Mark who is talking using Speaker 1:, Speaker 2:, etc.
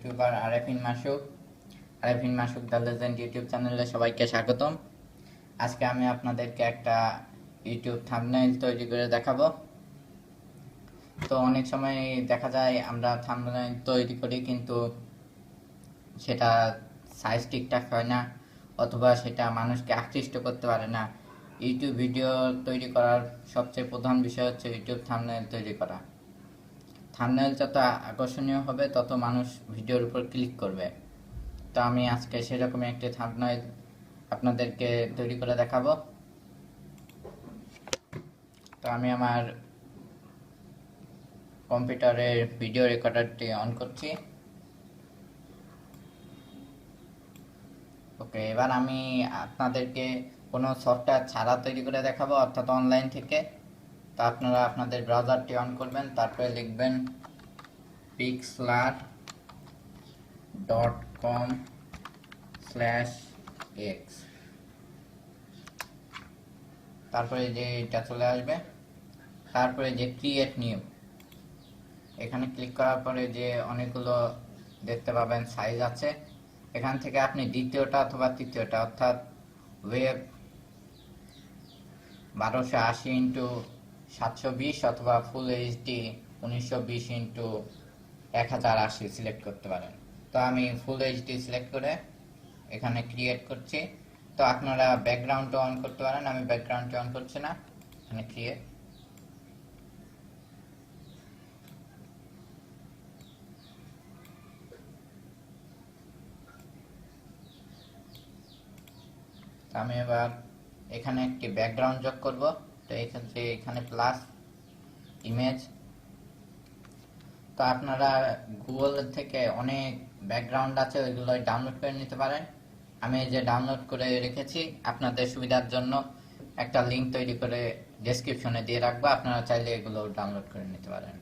Speaker 1: YouTuber Arefin Masuk. Arefin Masuk the legend YouTube চ্যানেলে সবাইকে স্বাগতম। আজকে আমি আপনাদেরকে একটা ইউটিউব থাম্বনেইল তৈরি করে দেখাবো। তো অনেক সময় দেখা যায় আমরা থাম্বনেইল তৈরি করি, কিন্তু সেটা সাইজ ঠিকঠাক হয় না, অথবা সেটা মানুষকে আকৃষ্ট করতে পারে না। ইউটিউব ভিডিও তৈরি করার সবচেয়ে প্রধান বিষয় হচ্ছে ইউটিউব থাম্বনেইল তৈরি করা। থাম্বনেইল যত আকর্ষণীয় হবে তত মানুষ ভিডিওর উপর ক্লিক করবে। তো আমি আজকে সেরকমই একটি থাম্বনেইল আপনাদেরকে তৈরি করে দেখাবো। তো আমি আমার কম্পিউটারের ভিডিও রেকর্ডারটি অন করছি। ওকে, এবার আমি আপনাদেরকে কোনো সফটওয়্যার ছাড়া তৈরি করে দেখাবো, অর্থাৎ অনলাইন থেকে। তো আপনারা আপনাদের ব্রাউজারটি অন করবেন, তারপরে লিখবেন pixlr.com/x। তারপরে যে এটা চলে আসবে, তারপরে যে ক্রিয়েট নিউ, এখানে ক্লিক করার পরে যে অনেকগুলো দেখতে পাবেন সাইজ আছে। এখান থেকে আপনি দ্বিতীয়টা অথবা তৃতীয়টা, অর্থাৎ ওয়েব 1280x720 অথবা ফুল এইচডি 1920x1080 সিলেক্ট করতে পারেন। তো আমি ফুল এইচডি সিলেক্ট করে এখানে ক্রিয়েট করছি। তো আপনারা ব্যাকগ্রাউন্ডটা অন করতে পারেন, আমি ব্যাকগ্রাউন্ডটা অন করছি না। এখানে ক্রিয়েট, আমি এবার এখানে একটি ব্যাকগ্রাউন্ড যোগ করব। তো এখানে প্লাস ইমেজ। তো আপনারা গুগল থেকে অনেক ব্যাকগ্রাউন্ড আছে, ওইগুলো ডাউনলোড করে নিতে পারেন। আমি এই যে ডাউনলোড করে রেখেছি, আপনাদের সুবিধার জন্য একটা লিঙ্ক তৈরি করে ডেসক্রিপশনে দিয়ে রাখবো, আপনারা চাইলে এগুলো ডাউনলোড করে নিতে পারেন।